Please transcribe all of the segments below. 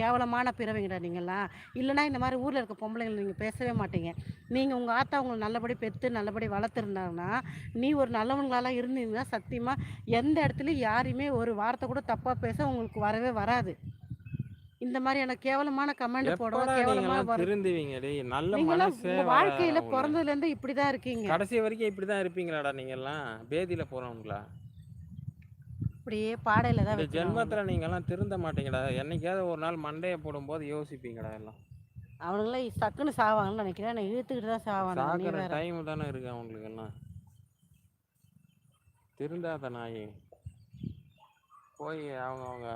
கேவலமான பிறவிங்கடா நீங்கள்லாம். இல்லைனா இந்த மாதிரி ஊரில் இருக்க பொம்பளைங்களை நீங்கள் பேசவே மாட்டீங்க. நீங்கள் உங்கள் ஆத்தா உங்களை நல்லபடி பெற்று நல்லபடி வளர்த்துருந்தாங்கன்னா, நீ ஒரு நல்லவங்களாலாம் இருந்தீங்கன்னா சத்தியமாக எந்த இடத்துலையும் யாரையுமே ஒரு வார்த்தை கூட தப்பாக பேச உங்களுக்கு வரவே வராது. இந்த மாதிரியான கேவலமான கமெண்ட் போடுறோம், எப்படா கேவலமாக நீங்கெல்லாம் வரும். திருந்துவீங்க டேய்? நல்ல நீங்களாம் மனசே உங்கள் வராதடா வாழ்க்கையில் உங்களுக்கு. பிறந்ததுலேருந்து இப்படி தான் இருக்கீங்க. கடைசி வரைக்கும் இப்படி தான் இருப்பீங்களாடா நீங்கெல்லாம்? பேதியில போகிறவங்களா? அப்படியே பாடையில் தான் இந்த வைக்கணும் அவங்கள. ஜென்மத்தில் நீங்கெல்லாம் திருந்த மாட்டீங்கடா. என்னைக்காவது ஒரு நாள் மண்டையை போடும்போது யோசிப்பீங்கடா எல்லாம். அவனுங்களாம் சக்குன்னு சாவாங்கன்னு நினைக்கிறேன். நான் இழுத்துக்கிட்டு தான் சாவானுங்க. நீ சாகிற வேற. டைம் தானே இருக்கு அவங்களுக்கு எல்லாம். திருந்தாத நாய். போய் அவங்க அவங்க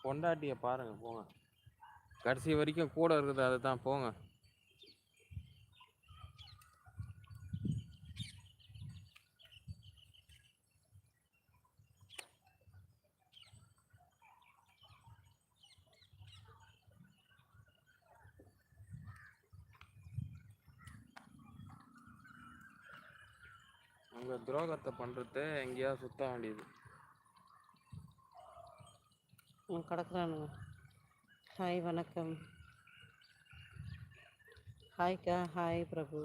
பொண்டாட்டியை பாருங்க போங்க. கடைசி வரைக்கும் கூட இருக்குது அதுதான் போங்க. அவங்க துரோகத்தை பண்ணுறது எங்கேயாவது சுத்த வேண்டியது. கிடக்குறானுங்க. ஹாய் வணக்கம். ஹாய்க்கா. ஹாய் பிரபு.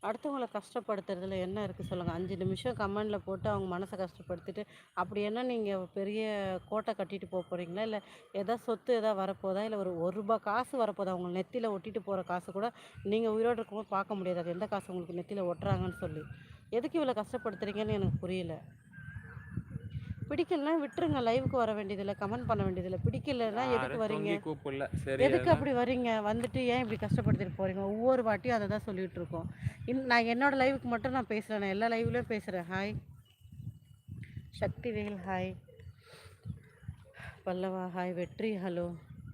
அடுத்தவங்களை கஷ்டப்படுத்துறதுல என்ன இருக்குது சொல்லுங்கள். 5 நிமிஷம் கமெண்டில் போட்டு அவங்க மனசை கஷ்டப்படுத்திட்டு அப்படி என்ன நீங்கள் பெரிய கோட்டை கட்டிட்டு போகிறீங்களா? இல்லை எதாவது சொத்து எதாவது வரப்போதா? இல்லை ஒரு ரூபா காசு வரப்போதா? அவங்க நெத்தியில் ஒட்டிட்டு போகிற காசு கூட நீங்கள் உயிரோடு இருக்கும்போது பார்க்க முடியாது. அது எந்த காசு உங்களுக்கு நெத்தியில் ஒட்டுறாங்கன்னு சொல்லி. எதுக்கு இவ்வளோ கஷ்டப்படுத்துறீங்கன்னு எனக்கு புரியல. பிடிக்கலன்னா விட்டுருங்க. லைவுக்கு வர வேண்டியதில்லை, கமெண்ட் பண்ண வேண்டியதில்லை. பிடிக்கலன்னா எதுக்கு வரீங்க? கூப்பிடல சரி. எதுக்கு அப்படி வரீங்க? வந்துட்டு ஏன் இப்படி கஷ்டப்படுத்திட்டு போகிறீங்க? ஒவ்வொரு வாட்டியும் அதை தான் சொல்லிகிட்டு இருக்கோம். நான் என்னோடய லைவுக்கு மட்டும் நான் பேசுகிறேன், நான் எல்லா லைவ்லேயும் பேசுகிறேன். ஹாய் சக்திவேல். ஹாய் பல்லவா. ஹாய் வெற்றி. ஹலோ.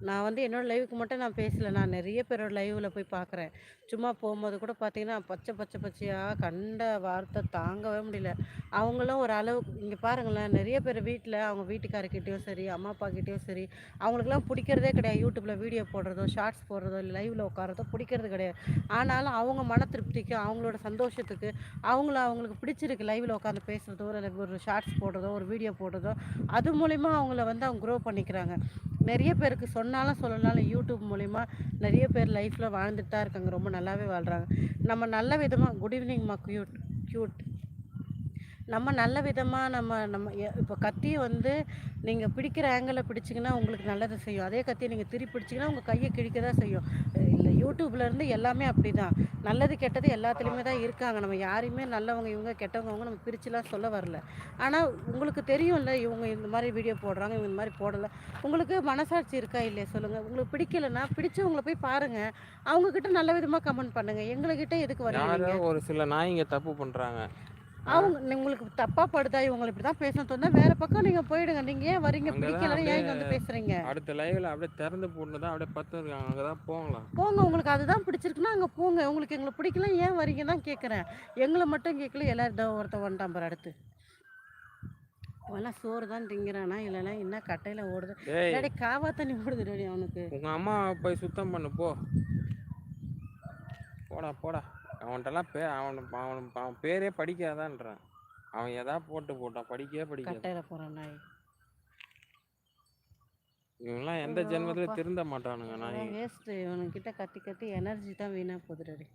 நான் வந்து என்னோடய லைவுக்கு மட்டும் நான் பேசலை. நான் நிறைய பேரோட லைவில் போய் பார்க்குறேன். சும்மா போகும்போது கூட பார்த்தீங்கன்னா பச்சையாக கண்ட வார்த்தை தாங்கவே முடியல. அவங்களும் ஒரு அளவுக்கு இங்கே பாருங்களேன், நிறைய பேர் வீட்டில் அவங்க வீட்டுக்காரர்கிட்டையும் சரி, அம்மா அப்பாக்கிட்டேயும் சரி, அவங்களுக்குலாம் பிடிக்கிறதே கிடையாது. யூடியூப்பில் வீடியோ போடுறதோ, ஷார்ட்ஸ் போடுறதோ, இல்லை லைவில் உட்காரதோ பிடிக்கிறது கிடையாது. ஆனாலும் அவங்க மன திருப்திக்கு, அவங்களோட சந்தோஷத்துக்கு, அவங்களுக்கு பிடிச்சிருக்கு லைவில் உட்காந்து பேசுகிறதோ, இல்லை ஒரு ஷார்ட்ஸ் போடுறதோ, ஒரு வீடியோ போடுறதோ, அது மூலிமா அவங்கள வந்து அவங்க க்ரோ பண்ணிக்கிறாங்க. நிறைய பேருக்கு சொன்னாலும் சொல்லனாலும் யூடியூப் மூலிமா நிறைய பேர் லைஃப்பில் வாழ்ந்துட்டு தான் இருக்காங்க. ரொம்ப நல்லாவே வாழ்கிறாங்க. நம்ம நல்ல விதமாக குட் ஈவினிங்மா க்யூட். நம்ம நல்ல விதமாக நம்ம இப்போ கத்தியை வந்து நீங்கள் பிடிக்கிற ஆங்கிளில் பிடிச்சிங்கன்னா உங்களுக்கு நல்லது செய்யும். அதே கத்தியை நீங்கள் திருப்பி பிடிச்சிங்கன்னா உங்கள் கையை கிழிக்க தான் செய்யும். இல்லை யூடியூப்லேருந்து எல்லாமே அப்படி தான். நல்லது கெட்டது எல்லாத்துலேயுமே தான் இருக்காங்க. நம்ம யாரையுமே நல்லவங்க இவங்க கெட்டவங்க நம்ம பிரிச்சுலாம் சொல்ல வரல. ஆனால் உங்களுக்கு தெரியும்ல, இவங்க இந்த மாதிரி வீடியோ போடுறாங்க, இவங்க இந்த மாதிரி போடலை. உங்களுக்கு மனசாட்சி இருக்கா இல்லையா சொல்லுங்கள். உங்களுக்கு பிடிக்கலைன்னா பிடிச்சவங்களை போய் பாருங்கள். அவங்கக்கிட்ட நல்ல விதமாக கமெண்ட் பண்ணுங்கள். எங்ககிட்ட எதுக்கு வரீங்க? ஒரு சில நாய்ங்க தப்பு பண்ணுறாங்க. அவங்க உங்களுக்கு தப்பாக படுதா, இவங்களை இப்படி தான் பேசணும் தோணுனா வேறு பக்கம் நீங்கள் போயிடுங்க. நீங்கள் ஏன் வரீங்க? பிடிக்கலன்னா ஏன் இங்கே வந்து பேசுகிறீங்க? அடுத்த லைவில் அப்படியே திறந்து போட்டு தான் அப்படியே பத்து இருக்காங்க. அங்கே தான் போகலாம். போங்க. உங்களுக்கு அதுதான் பிடிச்சிருக்குன்னா அங்கே போங்க. உங்களுக்கு எங்களை பிடிக்கல ஏன் வரீங்க தான் கேட்குறேன். எங்களை மட்டும் கேட்கல, எல்லாரும் ஒருத்தன் வந்துட்டான் பாரு அடுத்து. அவெல்லாம் சோறு தான் திங்கிறானா இல்லைன்னா என்ன கட்டையில் ஓடுது? டேடி காவா தண்ணி ஓடுது டேடி அவனுக்கு. உங்கள் அம்மா போய் சுத்தம் பண்ணு போ. போடா அவன்கிட்டலாம் அவன் பேரே படிக்காதான்றான். அவன் எதாவது போட்டான், படிக்கவே படிக்காது. கட்டையில் போகிறான் நாய். இவங்கெல்லாம் எந்த ஜென்மத்தில் திருந்த மாட்டானுங்க நாய். வேஸ்ட்டு. இவனுக்கிட்ட கத்தி கத்தி எனர்ஜி தான் வீணாக போகுது டேடி.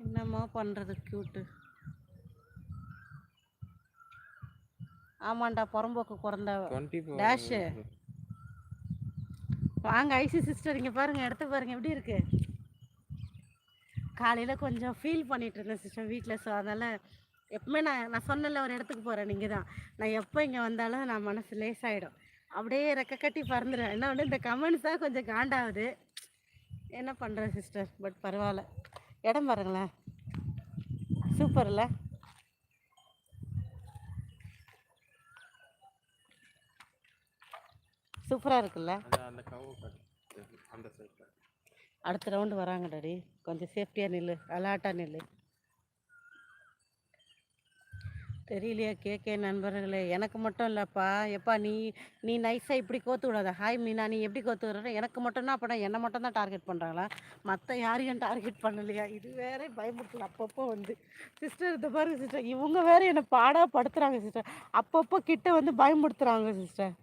என்னம்மா பண்ணுறது க்யூட்டு. ஆமாண்டா புறம்போக்கு குறந்த டேஷு. வாங்க ஐசி சிஸ்டர், இங்கே பாருங்கள், இடத்த பாருங்கள் எப்படி இருக்குது. காலையில் கொஞ்சம் ஃபீல் பண்ணிகிட்டு இருந்தேன் சிஸ்டர் வீட்டில். ஸோ அதனால் எப்பவுமே நான் சொன்னல ஒரு இடத்துக்கு போகிறேன். நீங்கள் தான் நான் எப்போ இங்கே வந்தாலும் நான் மனசு லேசாகிடும். அப்படியே ரெக்க கட்டி பறந்துடுவேன். என்ன ஒன்று இந்த கமெண்ட்ஸ் தான் கொஞ்சம் காண்டாகுது. என்ன பண்ணுறேன் சிஸ்டர், பட் பரவாயில்ல. இடம் பாருங்களேன், சூப்பர் இல்லை? சூப்பராக இருக்குல்ல? அடுத்த ரவுண்டு வராங்க டாடி, கொஞ்சம் சேஃப்டியாக நில்லு, அலாட்டாக நில்லு. தெரியலையா கேட்க நண்பர்களே, எனக்கு மட்டும் இல்லைப்பா. எப்பா நீ நைஸாக இப்படி கோத்து விடாத. ஹாய் மீனா, நீ எப்படி கோத்து விடுற? எனக்கு மட்டும்னா அப்போ என்னை மட்டும் தான் டார்கெட் பண்ணுறாங்களா? மற்ற யாரையும் டார்கெட் பண்ணலையா? இது வேற பயமுறுத்தல அப்பப்போ வந்து. சிஸ்டர் இந்த பாருங்க சிஸ்டர், இவங்க வேற என்னை பாடாக படுத்துகிறாங்க சிஸ்டர். அப்பப்போ கிட்ட வந்து பயமுறுத்துகிறாங்க சிஸ்டர்.